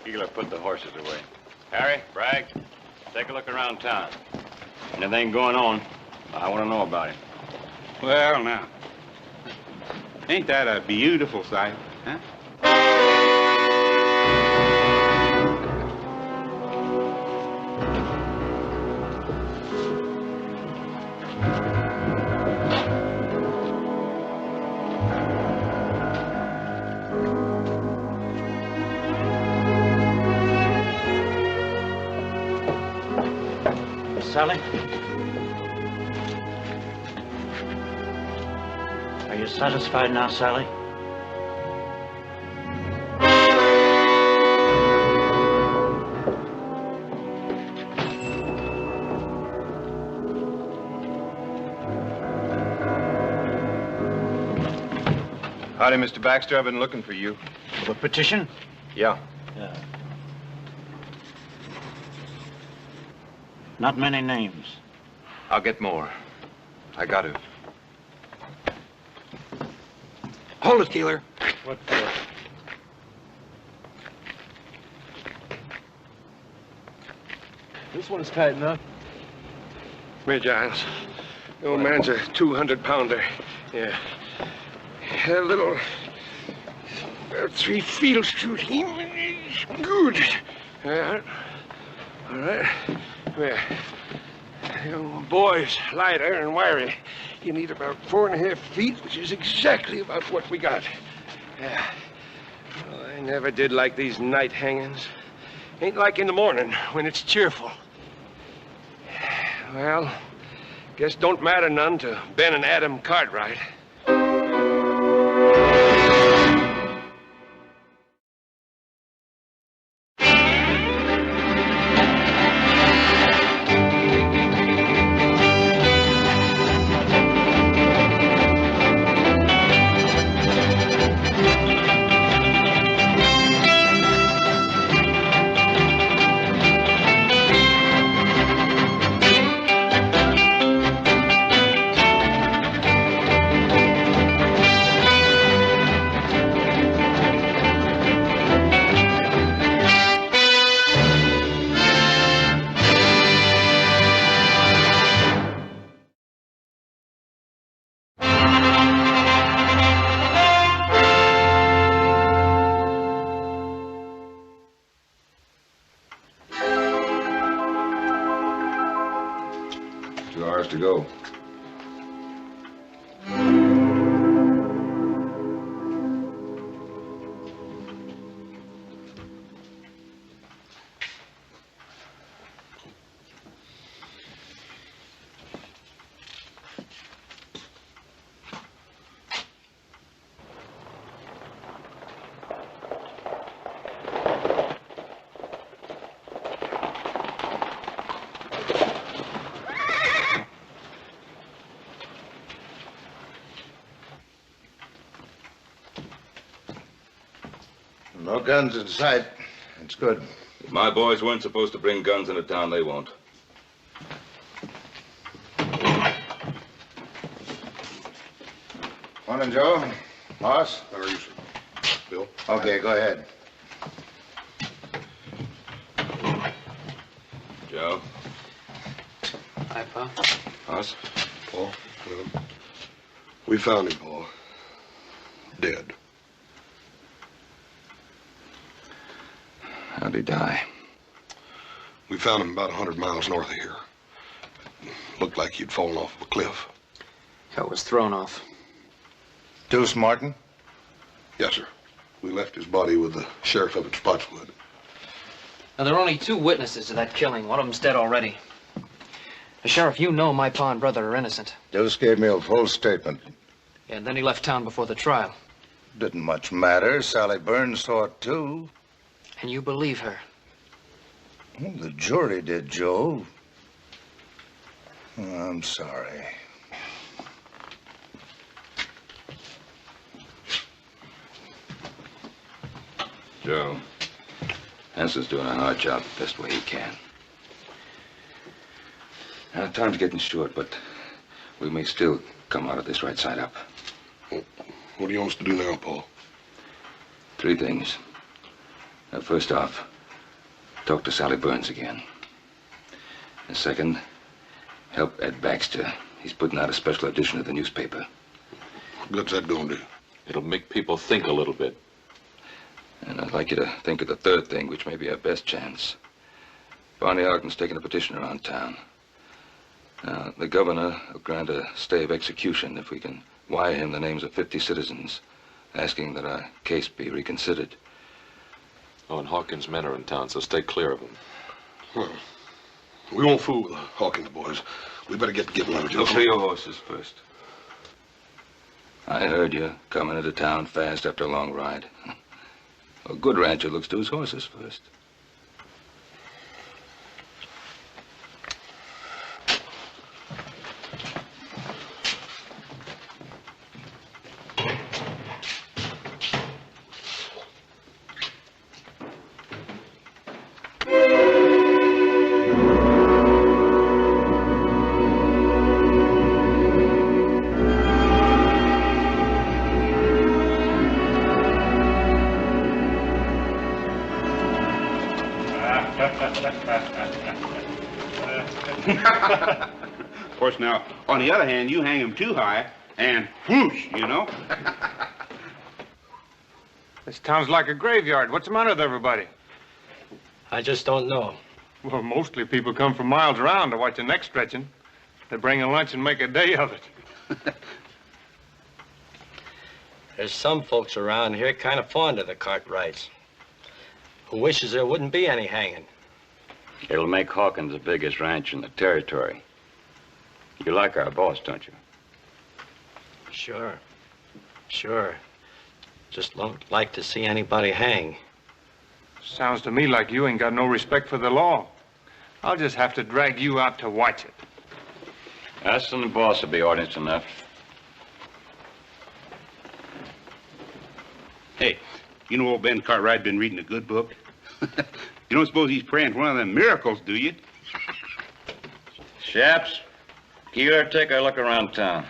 Keeler put the horses away. Harry, Bragg, take a look around town. Anything going on, I want to know about it. Well, now, ain't that a beautiful sight, huh? Sally? Are you satisfied now, Sally? Howdy, Mr. Baxter. I've been looking for you. The petition? Yeah. Not many names. I'll get more. I got to. Hold it, Keeler. What for? This one's tight enough. Here, Giles. The old man's a 200-pounder. Yeah. A little... 3 feet shoot him. Good. Yeah. All right. Well, the boy's lighter and wiry. You need about 4.5 feet, which is exactly about what we got. Yeah. Well, I never did like these night hangings. Ain't like in the morning when it's cheerful. Well, guess don't matter none to Ben and Adam Cartwright. To go. No guns in sight. It's good. If my boys weren't supposed to bring guns into town, they won't. Morning, Joe. Boss? How are you, sir? Bill? Okay, go ahead. Joe? Hi, Pa. Us? Paul? We found him, Paul. Dead. How'd he die? We found him about 100 miles north of here. Looked like he'd fallen off of a cliff. How was thrown off? Deuce Martin? Yes, sir. We left his body with the sheriff up at Spotswood. Now, there are only 2 witnesses to that killing. One of them's dead already. Sheriff, you know my pa and brother are innocent. Deuce gave me a full statement. Yeah, and then he left town before the trial. Didn't much matter. Sally Burns saw it, too. And you believe her? Well, the jury did, Joe. Oh, I'm sorry. Joe, Hanson's doing a hard job the best way he can. Now, time's getting short, but we may still come out of this right side up. What do you want us to do now, Paul? 3 things. Now, first off, talk to Sally Burns again. And second, help Ed Baxter. He's putting out a special edition of the newspaper. What good's that gonna do? It'll make people think a little bit. And I'd like you to think of the third thing, which may be our best chance. Barney Ogden's taking a petition around town. Now, the governor will grant a stay of execution if we can wire him the names of 50 citizens, asking that our case be reconsidered. Oh, and Hawkins' men are in town, so stay clear of them. Well, we won't fool with the Hawkins boys. We better get to getting them, Joe. Look for your horses first. I heard you coming into town fast after a long ride. A good rancher looks to his horses first. Of course, now, on the other hand, you hang him too high, and whoosh, you know? This town's like a graveyard. What's the matter with everybody? I just don't know. Well, mostly people come from miles around to watch a neck stretching. They bring a lunch and make a day of it. There's some folks around here kind of fond of the Cartwrights, who wishes there wouldn't be any hanging. It'll make Hawkins the biggest ranch in the territory. You like our boss, don't you? Sure. Just don't like to see anybody hang. Sounds to me like you ain't got no respect for the law. I'll just have to drag you out to watch it. Us and the boss will be audience enough. Hey, you know old Ben Cartwright been reading a good book? You don't suppose he's praying for one of them miracles, do you? Chaps, you better take a look around town.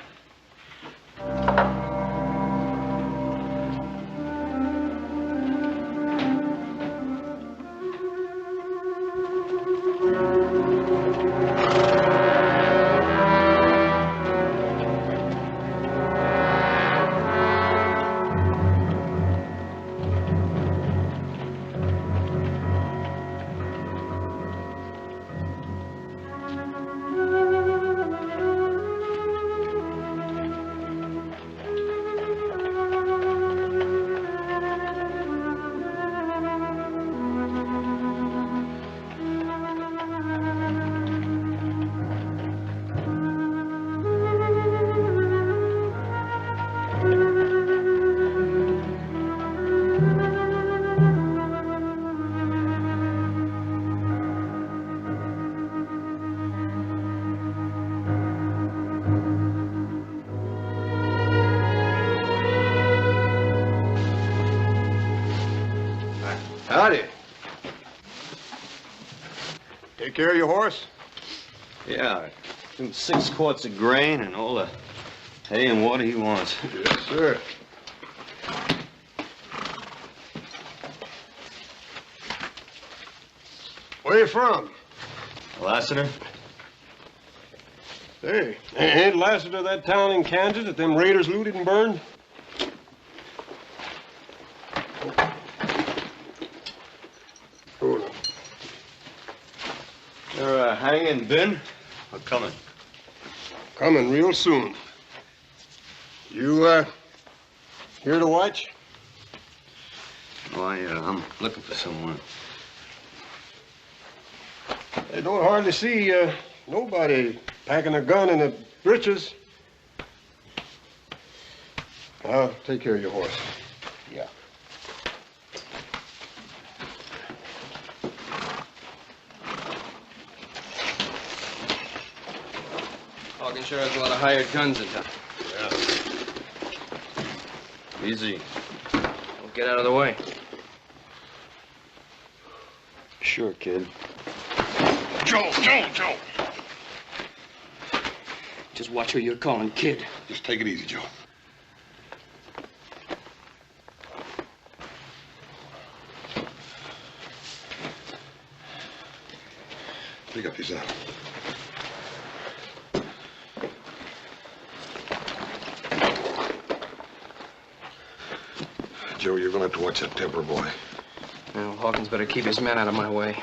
Howdy. Take care of your horse? Yeah, 6 quarts of grain and all the hay and water he wants. Yes, sir. Where you from? Lassiter? Hey, ain't Lassiter that town in Kansas that them raiders looted and burned? They're hanging Ben or coming? Coming real soon. You, here to watch? Why, I'm looking for someone. I don't hardly see, nobody packing a gun in the breeches. I'll take care of your horse. Yeah. Hawkins sure has a lot of hired guns in town. Easy. Don't get out of the way. Sure, kid. Joe! Just watch who you're calling kid. Just take it easy, Joe. Pick up these out. Joe, you're gonna have to watch that temper, boy. Well, Hawkins better keep his men out of my way.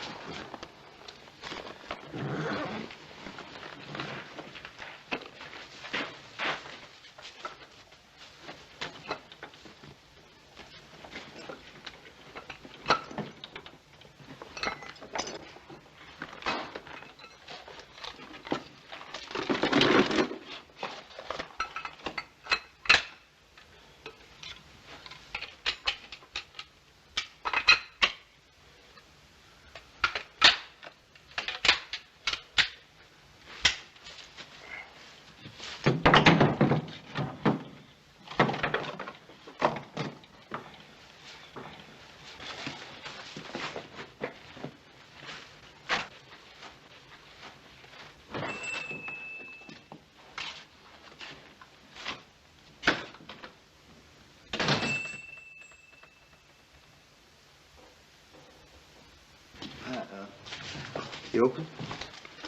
You open?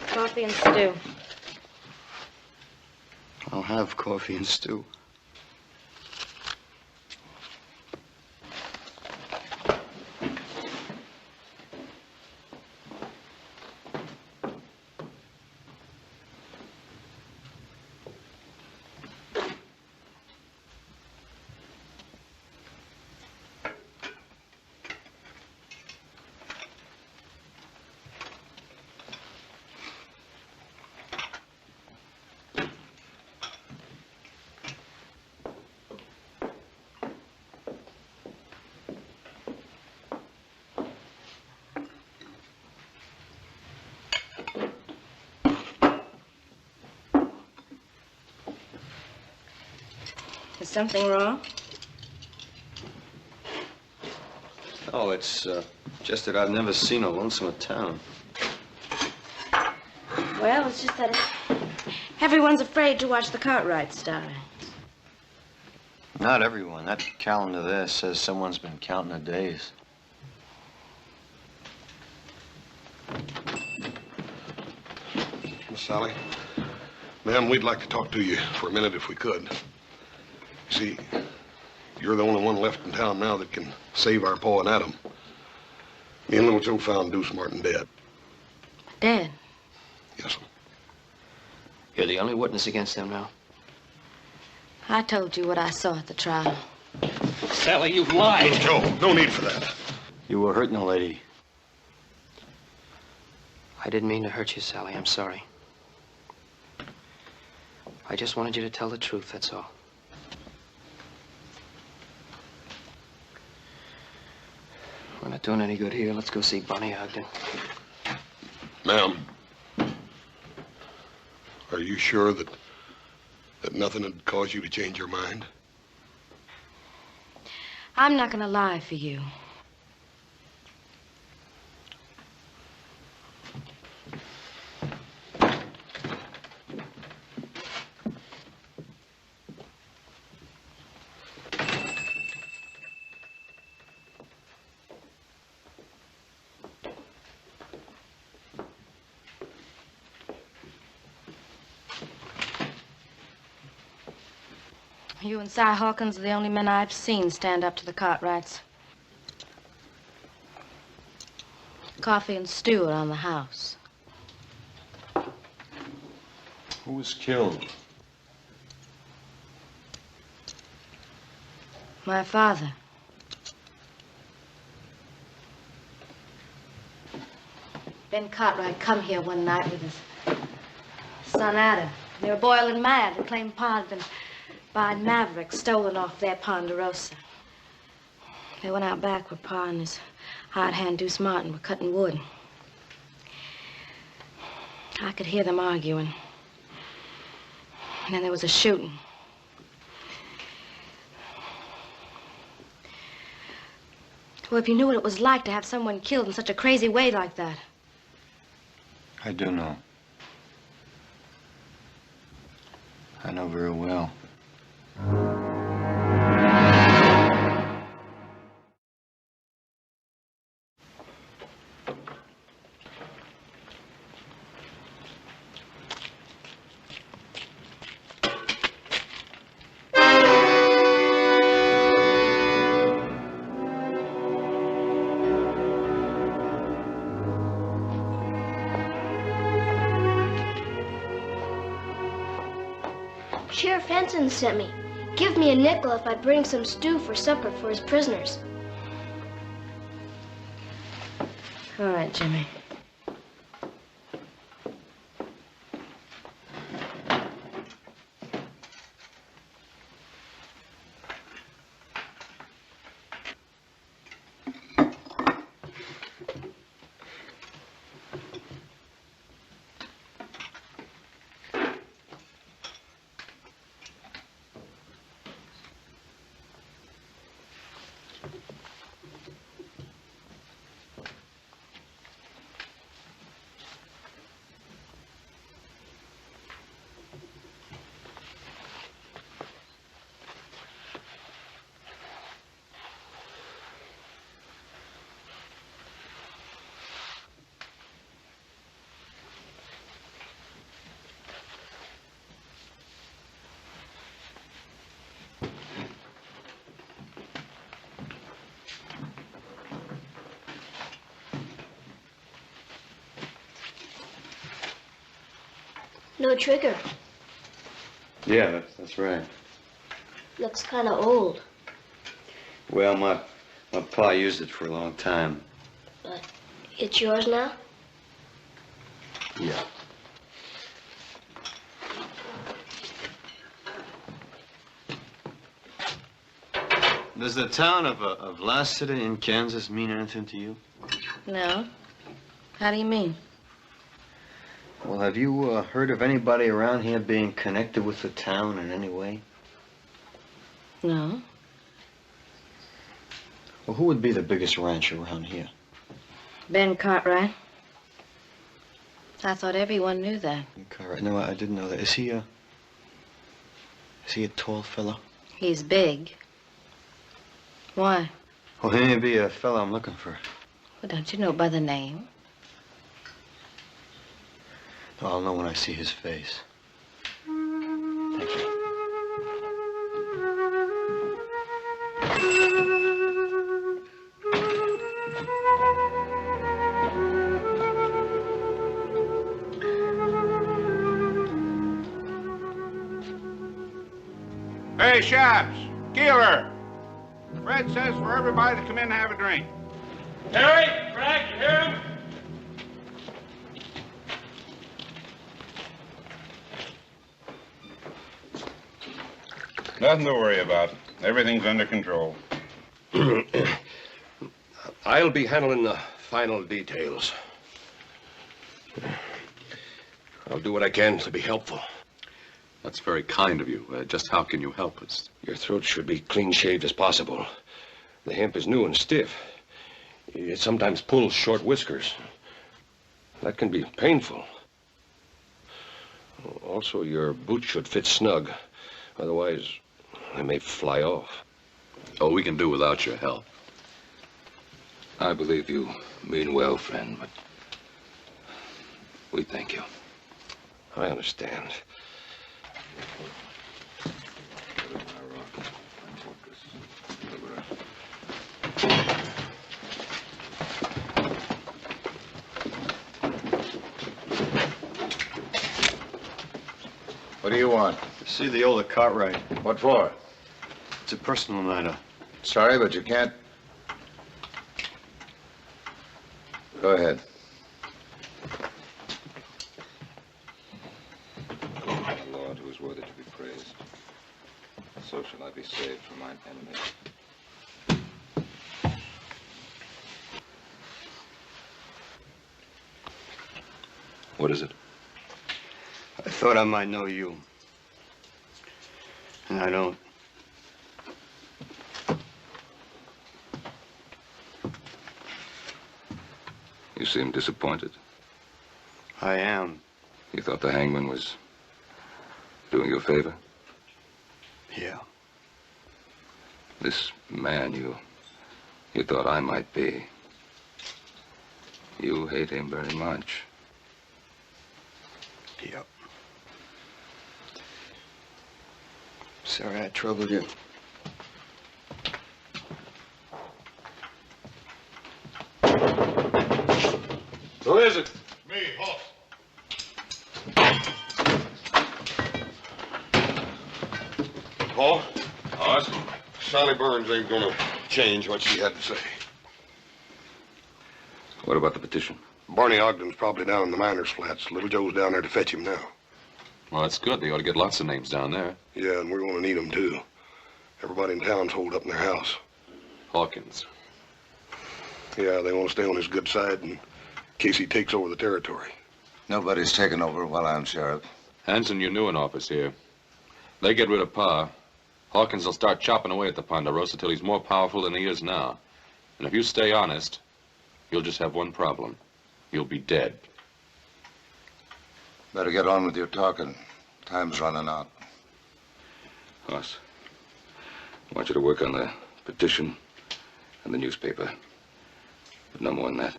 Coffee and stew. I'll have coffee and stew. Is something wrong? Oh, it's just that I've never seen a lonesomer town. Well, it's just that everyone's afraid to watch the Cartwrights die. Not everyone. That calendar there says someone's been counting the days. Miss Sally, ma'am, we'd like to talk to you for a minute if we could. See, you're the only one left in town now that can save our Pa and Adam. Me and little Joe found Deuce Martin dead. Dead? Yes, sir. You're the only witness against them now. I told you what I saw at the trial. Sally, you've lied. Joe, no need for that. You were hurting a lady. I didn't mean to hurt you, Sally. I'm sorry. I just wanted you to tell the truth, that's all. We're not doing any good here. Let's go see Bonnie Ogden. Ma'am, are you sure that nothing had caused you to change your mind? I'm not gonna lie for you. You and Si Hawkins are the only men I've seen stand up to the Cartwrights. Coffee and stew around the house. Who was killed? My father. Ben Cartwright come here one night with his son Adam. They were boiling mad. They claimed Pa had been buying Mavericks stolen off their Ponderosa. They went out back where Pa and his hired hand Deuce Martin were cutting wood. I could hear them arguing. And then there was a shooting. Well, if you knew what it was like to have someone killed in such a crazy way like that. I do know. I know very well. Sheriff Hanson sent me. Give me a nickel if I bring some stew for supper for his prisoners. All right, Jimmy. No trigger. Yeah, that's right. Looks kind of old. Well, my pa used it for a long time. But it's yours now? Yeah. Does the town of Lassiter in Kansas mean anything to you? No. How do you mean? Well, have you heard of anybody around here being connected with the town in any way? No. Well, who would be the biggest rancher around here? Ben Cartwright. I thought everyone knew that. Cartwright? No, I didn't know that. Is he a tall fellow? He's big. Why? Well, he may be a fellow I'm looking for. Well, don't you know by the name? No, I'll know when I see his face. Thank you. Hey, Shabs, Keeler. Fred says for everybody to come in and have a drink. Harry, Frank, you hear him? Nothing to worry about. Everything's under control. I'll be handling the final details. I'll do what I can to be helpful. That's very kind of you. Just how can you help us? Your throat should be clean shaved as possible. The hemp is new and stiff. It sometimes pulls short whiskers. That can be painful. Also, your boots should fit snug. Otherwise, they may fly off. Oh, we can do without your help. I believe you mean well, friend, but we thank you. I understand. What do you want? To see the older Cartwright. What for? It's a personal matter. Sorry, but you can't. Go ahead. The Lord, who is worthy to be praised. So shall I be saved from mine enemies. What is it? I thought I might know you. And I don't. You seem disappointed. I am. You thought the hangman was doing you a favor? Yeah. This man you thought I might be. You hate him very much. Yep. Sorry I troubled you. Who is it? Me, Hoss. Sally Burns ain't gonna change what she had to say. What about the petition? Barney Ogden's probably down in the miners' flats. Little Joe's down there to fetch him now. Well, that's good. They ought to get lots of names down there. Yeah, and we're gonna need them, too. Everybody in town's holed up in their house. Hawkins. Yeah, they want to stay on his good side in case he takes over the territory. Nobody's taken over while I'm sheriff. Hanson, you're new in office here. They get rid of Pa. Hawkins will start chopping away at the Ponderosa till he's more powerful than he is now. And if you stay honest, you'll just have one problem. You'll be dead. Better get on with your talking. Time's running out. Hoss, I want you to work on the petition and the newspaper. But no more than that.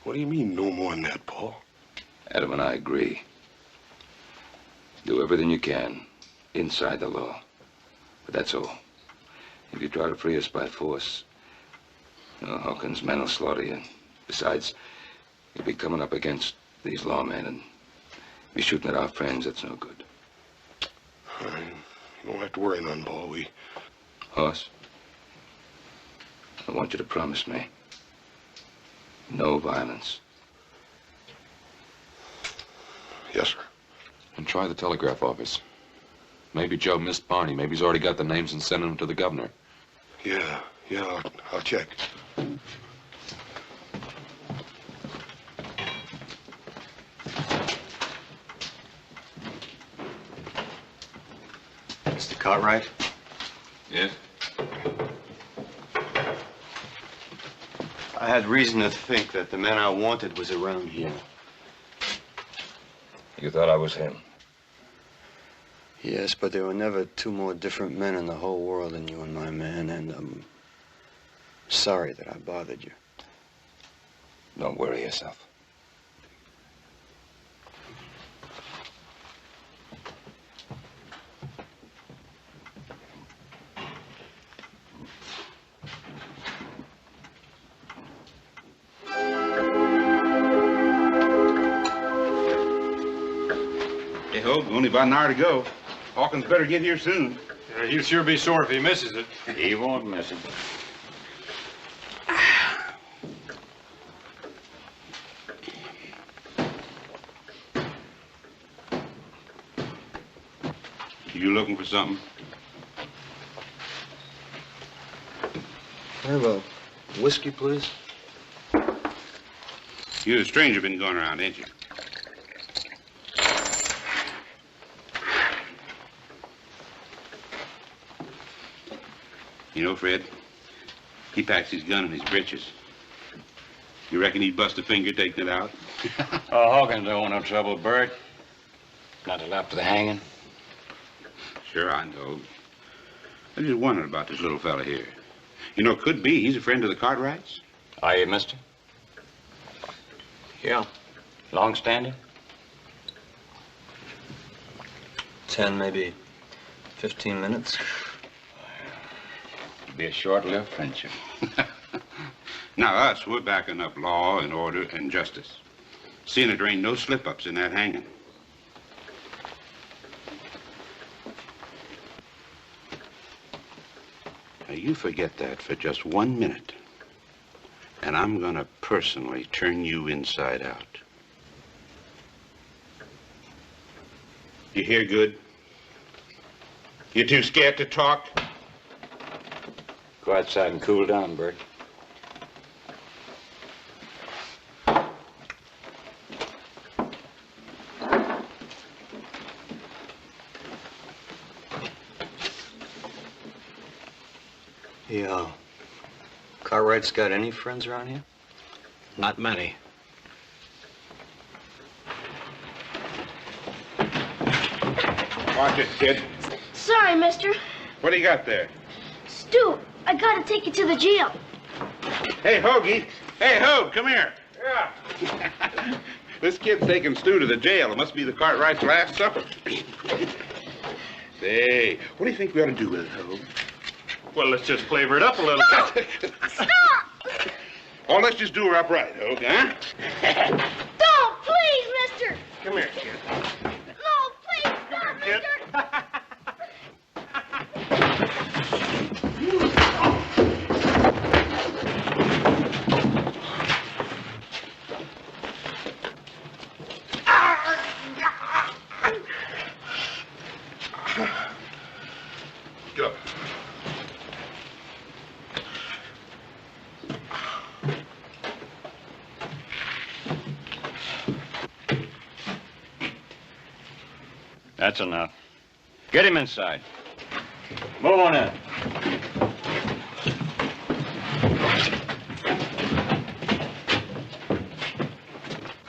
What do you mean, no more than that, Paul? Adam and I agree. Do everything you can inside the law. But that's all. If you try to free us by force, Hawkins' men will slaughter you. Besides, you'll be coming up against these lawmen and be shooting at our friends. That's no good. You don't have to worry none, Paul. Hoss, I want you to promise me no violence. Yes, sir. And try the telegraph office. Maybe Joe missed Barney. Maybe he's already got the names and sent them to the governor. Yeah, I'll check. Mr. Cartwright? Yes? I had reason to think that the man I wanted was around here. You thought I was him? Yes, but there were never two more different men in the whole world than you and my man, and I'm sorry that I bothered you. Don't worry yourself. Hey, Hope, only about an hour to go. Hawkins better get here soon. He'll sure be sore if he misses it. He won't miss it. You looking for something? I have a whiskey, please. You're a stranger been going around, ain't you? You know, Fred, he packs his gun in his breeches. You reckon he'd bust a finger taking it out? Oh, Hawkins don't want no trouble, Bert. Not till after the hanging. Sure, I know. I just wondered about this little fella here. You know, could be he's a friend of the Cartwrights. Are you, mister? Yeah. Long standing? 10, maybe 15 minutes. Be a short-lived friendship. Now, us, we're backing up law and order and justice. Seeing that there ain't no slip-ups in that hanging. Now, you forget that for just 1 minute, and I'm gonna personally turn you inside out. You hear good? You too scared to talk? Go outside and cool down, Bert. Yeah. Cartwright's got any friends around here? Not many. Watch it, kid. Sorry, mister. What do you got there? Stu, I gotta take you to the jail. Hey, Hoagie. Hey, Hoag, come here. Yeah. This kid's taking Stu to the jail. It must be the Cartwright's last supper. Say, what do you think we ought to do with it, Hoag? Well, let's just flavor it up a little. Stop! Oh, let's just do her upright, Hoag, huh? Don't, please, mister! Come here, kid. No, please, stop, Kid. mister! That's enough. Get him inside. Move on in.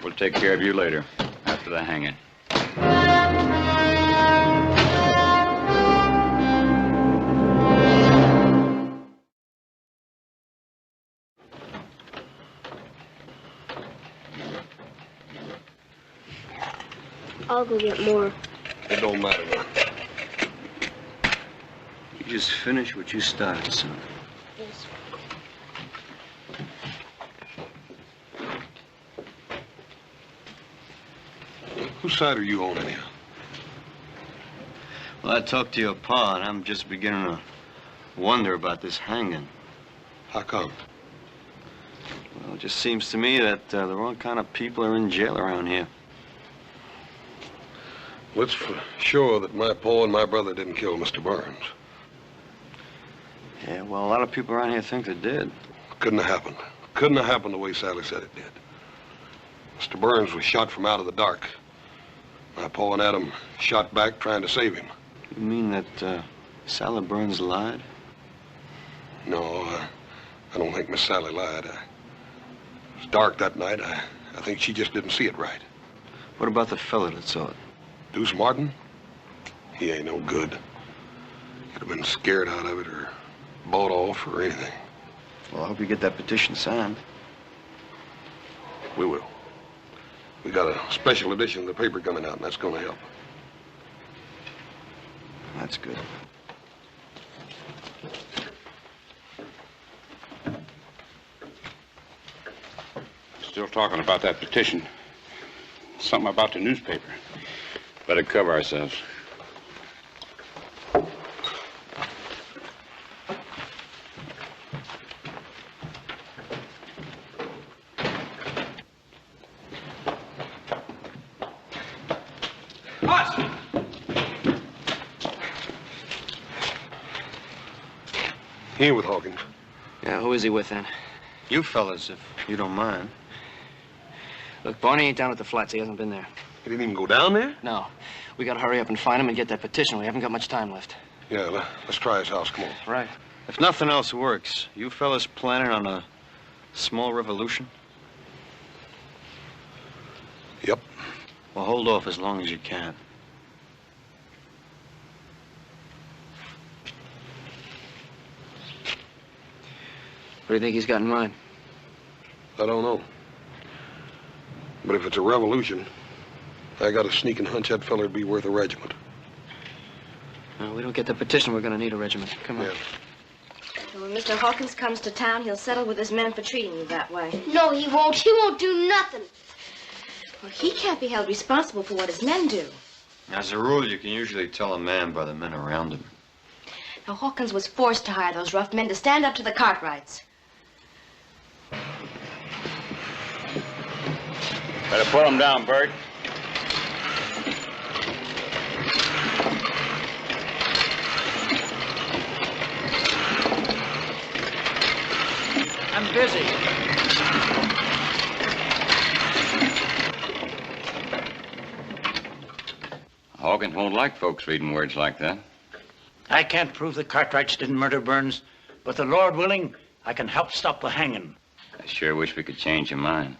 We'll take care of you later, after the hanging. I'll go get more. It don't matter, man. You just finish what you started, son. Yes. Whose side are you on anyhow? Well, I talked to your pa, and I'm just beginning to wonder about this hanging. How come? Well, it just seems to me that the wrong kind of people are in jail around here. Well, it's for sure that my pa and my brother didn't kill Mr. Burns. Yeah, well, a lot of people around here think they did. Couldn't have happened. Couldn't have happened the way Sally said it did. Mr. Burns was shot from out of the dark. My pa and Adam shot back trying to save him. You mean that Sally Burns lied? No, I don't think Miss Sally lied. It was dark that night. I think she just didn't see it right. What about the fella that saw it? Deuce Martin? He ain't no good. Could have been scared out of it or bought off or anything. Well, I hope you get that petition signed. We will. We got a special edition of the paper coming out, and that's going to help. That's good. Still talking about that petition. Something about the newspaper. Better cover ourselves. He ain't with Hawkins. Yeah, who is he with then? You fellas, if you don't mind. Look, Barney ain't down at the flats. He hasn't been there. He didn't even go down there? No. We gotta hurry up and find him and get that petition. We haven't got much time left. Yeah, let's try his house. Come on. Right. If nothing else works, you fellas planning on a small revolution? Yep. Well, hold off as long as you can. What do you think he's got in mind? I don't know. But if it's a revolution, I got a sneaking hunch that feller'd be worth a regiment. No, we don't get the petition, we're gonna need a regiment. Come on. Yeah. And when Mr. Hawkins comes to town, he'll settle with his men for treating you that way. No, he won't. He won't do nothing. Well, he can't be held responsible for what his men do. As a rule, you can usually tell a man by the men around him. Now, Hawkins was forced to hire those rough men to stand up to the Cartwrights. Better put him down, Bert. I'm busy. Hawkins won't like folks reading words like that. I can't prove the Cartwrights didn't murder Burns, but the Lord willing, I can help stop the hanging. I sure wish we could change your mind.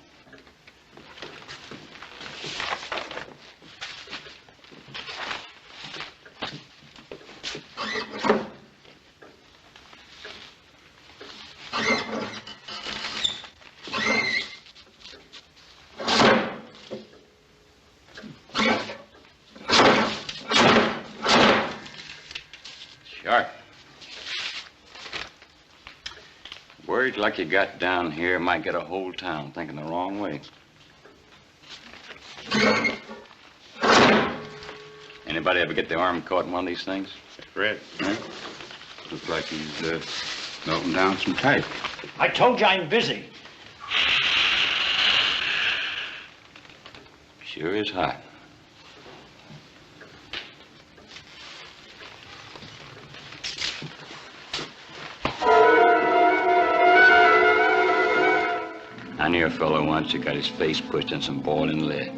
Sharp. Words like you got down here might get a whole town thinking the wrong way. Anybody ever get their arm caught in one of these things? Fred, looks like he's melting down some type. I told you I'm busy. Sure is hot. I knew a fellow once who got his face pushed in some boiling lead.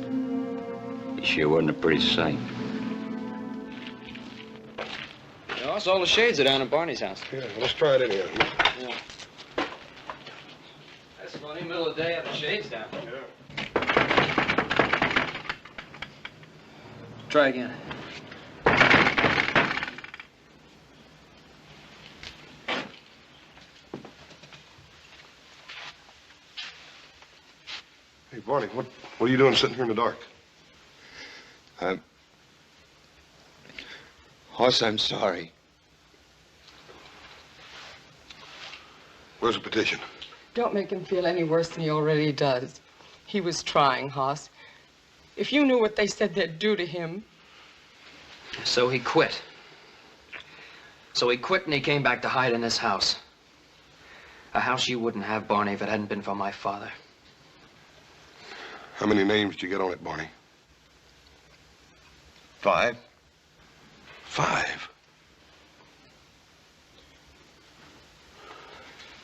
He sure wasn't a pretty sight. Boss, all the shades are down at Barney's house. Yeah, let's try it anyhow. Yeah. That's funny, middle of the day, have the shades down. Yeah. Try again. Hey, Barney, what are you doing sitting here in the dark? Hoss, I'm sorry. Where's the petition? Don't make him feel any worse than he already does. He was trying, Hoss. If you knew what they said they'd do to him. So he quit. So he quit and he came back to hide in this house. A house you wouldn't have, Barney, if it hadn't been for my father. How many names did you get on it, Barney? 5. 5?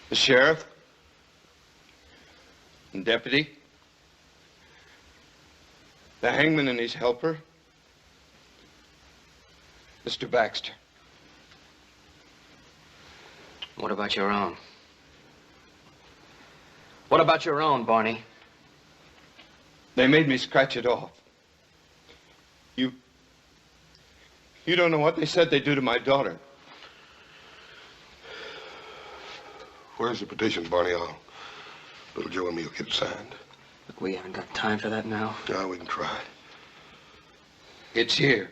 The sheriff, the deputy, the hangman and his helper, Mr. Baxter. What about your own? What about your own, Barney? They made me scratch it off. You don't know what they said they'd do to my daughter. Where's the petition, Barney? Little Joe and me will get it signed. Look, we haven't got time for that now. No, we can try. It's here.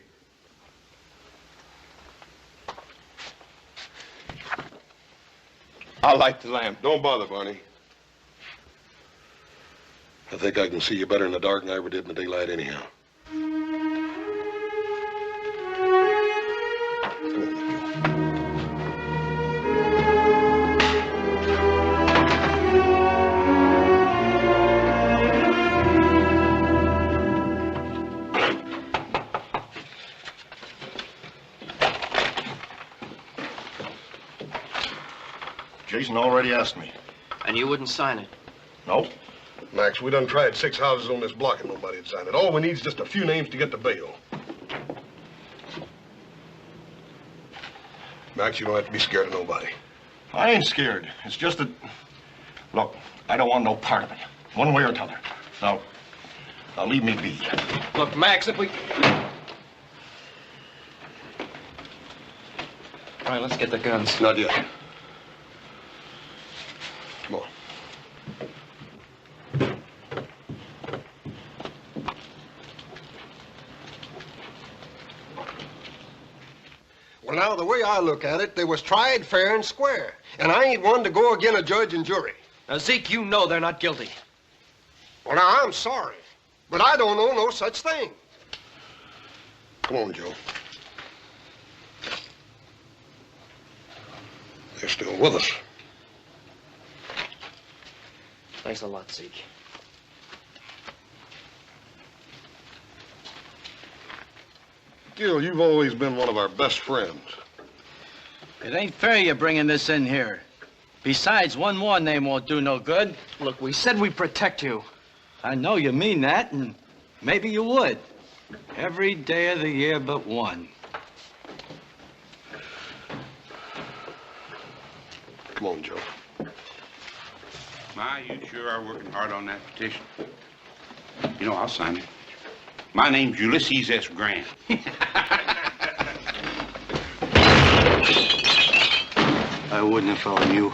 I'll light the lamp. Don't bother, Barney. I think I can see you better in the dark than I ever did in the daylight anyhow. Jason already asked me. And you wouldn't sign it? Nope. Max, we done tried 6 houses on this block and nobody'd sign it. All we need is just a few names to get the bail. Max, you don't have to be scared of nobody. I ain't scared. It's just that... Look, I don't want no part of it. One way or t'other. Now leave me be. Look, Max, if we... All right, let's get the guns. Not yet. Come on. Well, now, the way I look at it, they was tried fair and square. And I ain't one to go again a judge and jury. Now, Zeke, you know they're not guilty. Well, now, I'm sorry. But I don't know no such thing. Come on, Joe. They're still with us. Thanks a lot, Zeke. Gil, you've always been one of our best friends. It ain't fair you bringing this in here. Besides, one more name won't do no good. Look, we said we'd protect you. I know you mean that, and maybe you would. Every day of the year but one. Come on, Joe. Ma, you sure are working hard on that petition. You know, I'll sign it. My name's Ulysses S. Grant. I wouldn't if I were you.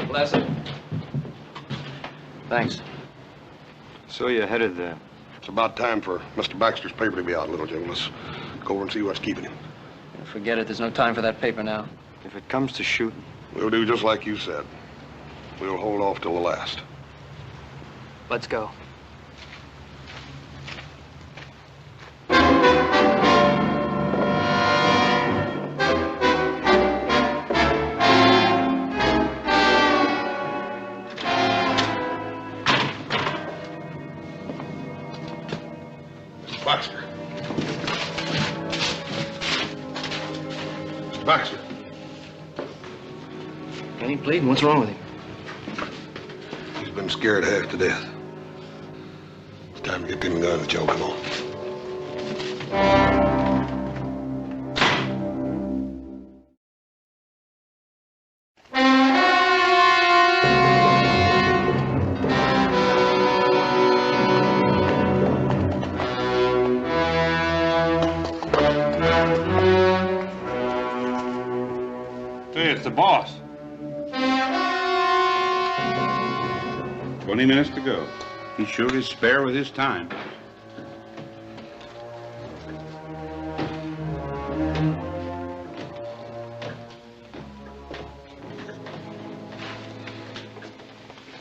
Bless it. Thanks. So you're headed there. It's about time for Mr. Baxter's paper to be out, little Joe. Let's go over and see what's keeping him. Forget it. There's no time for that paper now. If it comes to shooting. We'll do just like you said. We'll hold off till the last. Let's go. Baxter. Mr. Baxter. Ain't bleeding. What's wrong with him? He's been scared half to death. It's time to get them guns, Joe. Come on. Hey, it's the boss. 20 minutes to go. He sure is spare with his time.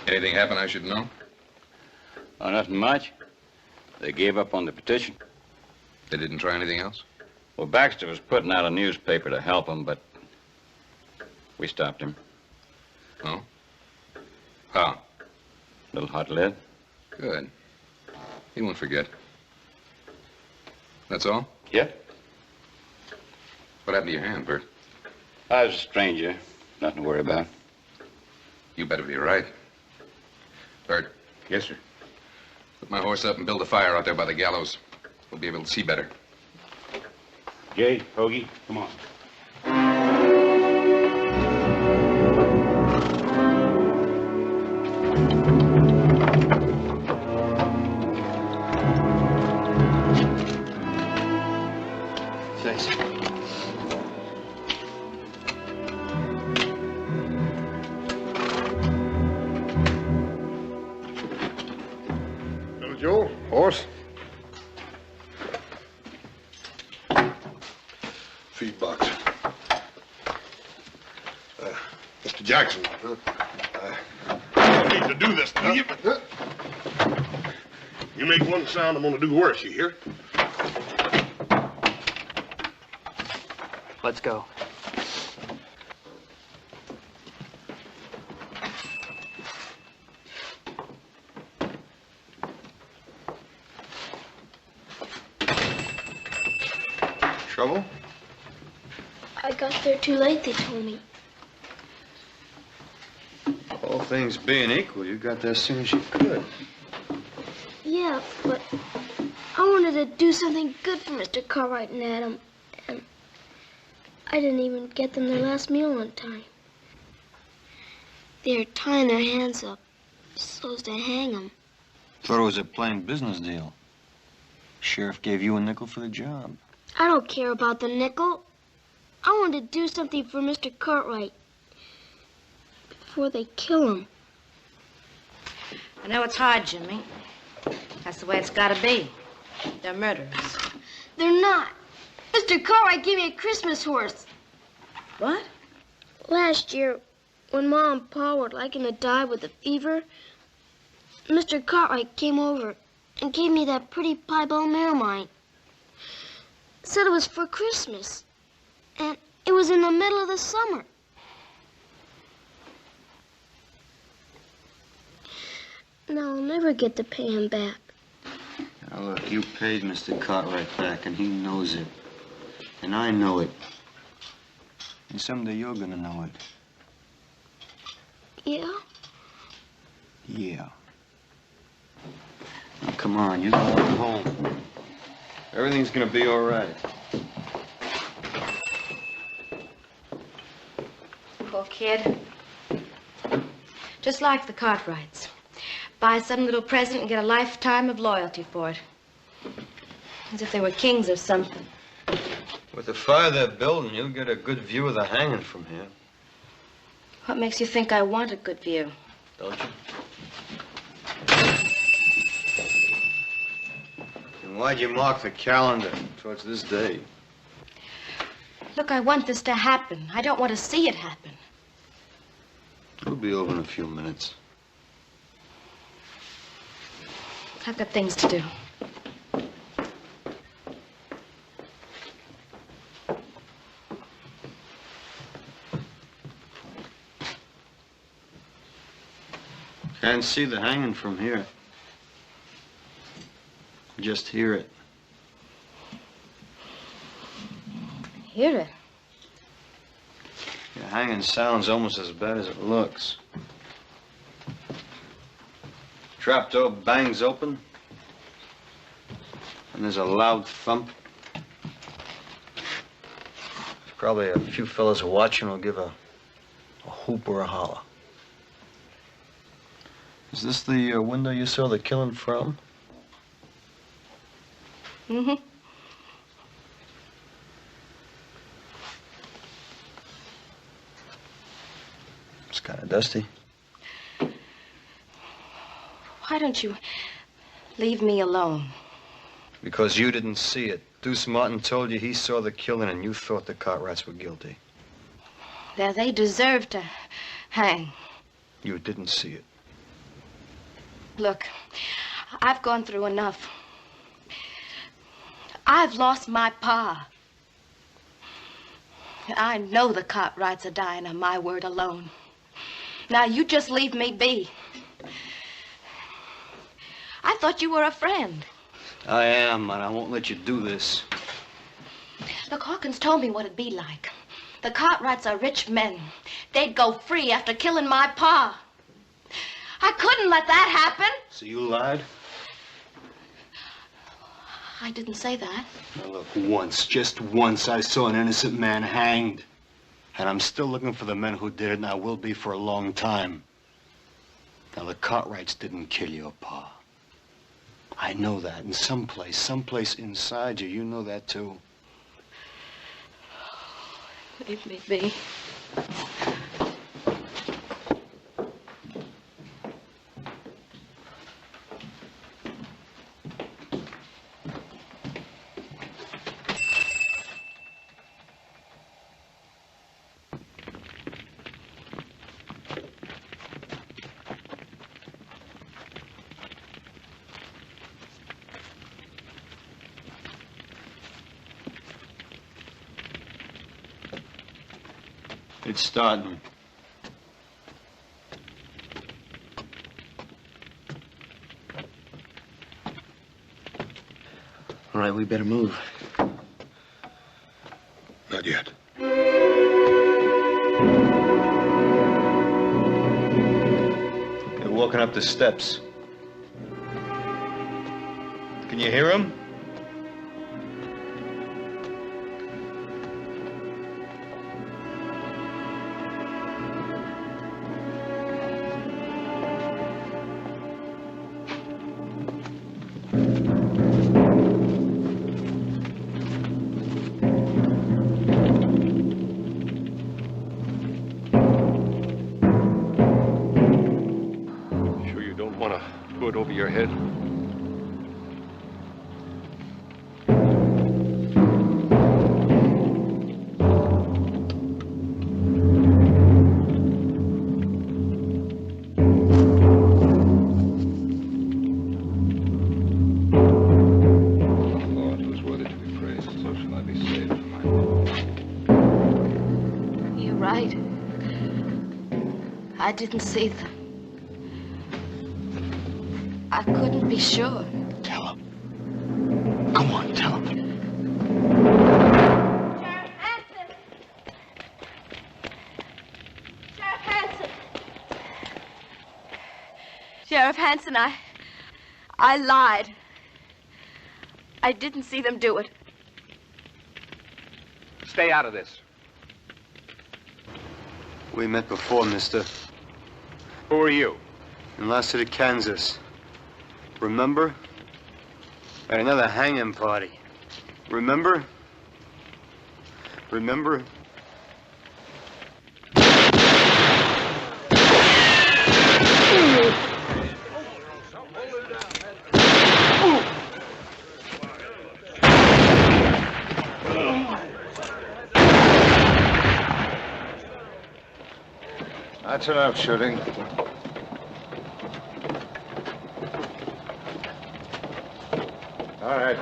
Anything happen I should know? Oh, nothing much. They gave up on the petition. They didn't try anything else? Well, Baxter was putting out a newspaper to help him, but we stopped him. Oh? How? Little hot lead. Good. He won't forget. That's all? Yeah. What happened to your hand, Bert? I was a stranger. Nothing to worry about. You better be right. Bert. Yes, sir. Put my horse up and build a fire out there by the gallows. We'll be able to see better. Jay, Hoagie, come on. Thanks. Little Joe, horse. Feed box. Mr. Jackson, I don't need to do this to you, but you make one sound, I'm gonna do worse, you hear? Let's go. Trouble? I got there too late, they told me. All things being equal, you got there as soon as you could. Yeah, but I wanted to do something good for Mr. Cartwright and Adam, and I didn't even get them their last meal on time. They're tying their hands up so as to hang them. Thought it was a plain business deal. Sheriff gave you a nickel for the job. I don't care about the nickel. I wanted to do something for Mr. Cartwright before they kill him. I know it's hard, Jimmy. That's the way it's gotta be. They're murderers. They're not. Mr. Cartwright gave me a Christmas horse. What? Last year, when Mom and Pa were liking to die with a fever, Mr. Cartwright came over and gave me that pretty piebald mare of mine. Said it was for Christmas. And it was in the middle of the summer. Now I'll never get to pay him back. Now look, you paid Mr. Cartwright back, and he knows it. And I know it. And someday you're gonna know it. Yeah? Yeah. Now, come on, you gotta go home. Everything's gonna be all right. Poor kid. Just like the Cartwrights. Buy some little present and get a lifetime of loyalty for it. As if they were kings or something. With the fire they're building, you'll get a good view of the hanging from here. What makes you think I want a good view? Don't you? And why'd you mark the calendar towards this day? Look, I want this to happen. I don't want to see it happen. It'll be over in a few minutes. I've got things to do. Can't see the hanging from here. Just hear it. hear it. Your hanging sounds almost as bad as it looks. Trapdoor bangs open, and there's a loud thump. Probably a few fellas watching will give a whoop or a holler. Is this the window you saw the killing from? Mm-hmm. It's kind of dusty. Why don't you leave me alone? Because you didn't see it. Deuce Martin told you he saw the killing and you thought the Cartwrights were guilty. They deserve to hang. You didn't see it. Look, I've gone through enough. I've lost my pa. I know the Cartwrights are dying on my word alone. Now, you just leave me be. I thought you were a friend. I am, and I won't let you do this. Look, Hawkins told me what it'd be like. The Cartwrights are rich men. They'd go free after killing my pa. I couldn't let that happen. So you lied? I didn't say that. Now look, once, just once, I saw an innocent man hanged. And I'm still looking for the men who did it, and I will be for a long time. Now, the Cartwrights didn't kill your pa. I know that. And someplace inside you know that too. Leave me be. It's starting. All right, we better move. Not yet. They're walking up the steps. Can you hear them? Over your head. Lord, who's worthy to be praised, so shall I be saved from my Lord. You're right. I didn't see them. I couldn't be sure. Tell him. Go on, tell him. Sheriff Hanson. Sheriff Hanson, I lied. I didn't see them do it. Stay out of this. We met before, mister. Who are you? In Lost City, Kansas. Remember? At another hanging party. Remember? Remember? That's enough shooting. All right.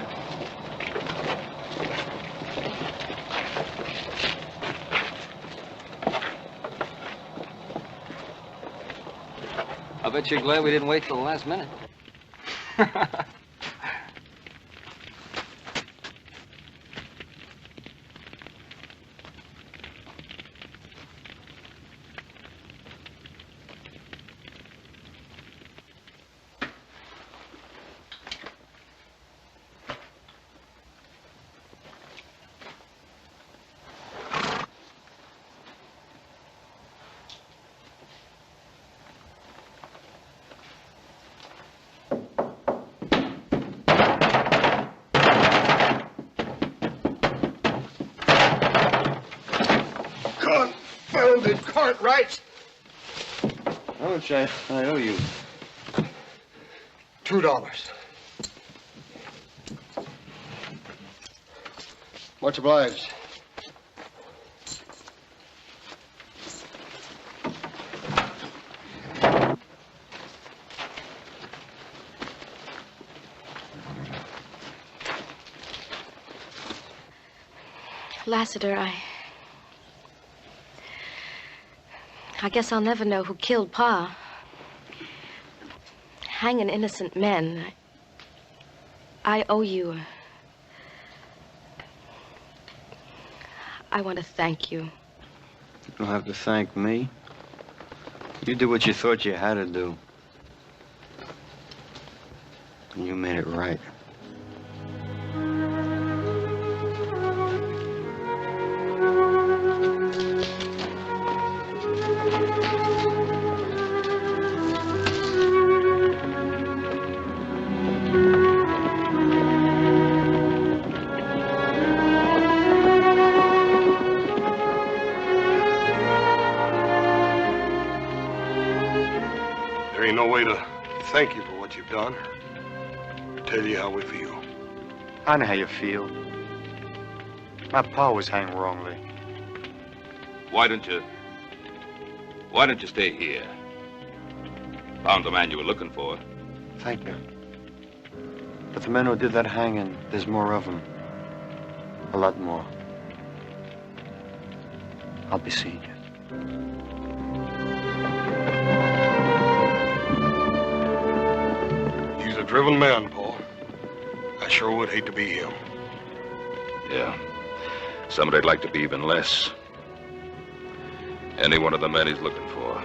I bet you're glad we didn't wait till the last minute. warrant rights. How much I owe you? $2. Much obliged. Lassiter, I guess I'll never know who killed Pa. Hanging innocent men. I owe you. I want to thank you. You don't have to thank me. You did what you thought you had to do. And you made it right. There ain't no way to thank you for what you've done or tell you how we feel. I know how you feel. My pa was hanged wrongly. Why don't you stay here? Found the man you were looking for. Thank you. But the men who did that hanging, there's more of them. A lot more. I'll be seeing you. He's a driven man, Paul. I sure would hate to be him. Yeah. Somebody'd like to be even less. Any one of the men he's looking for.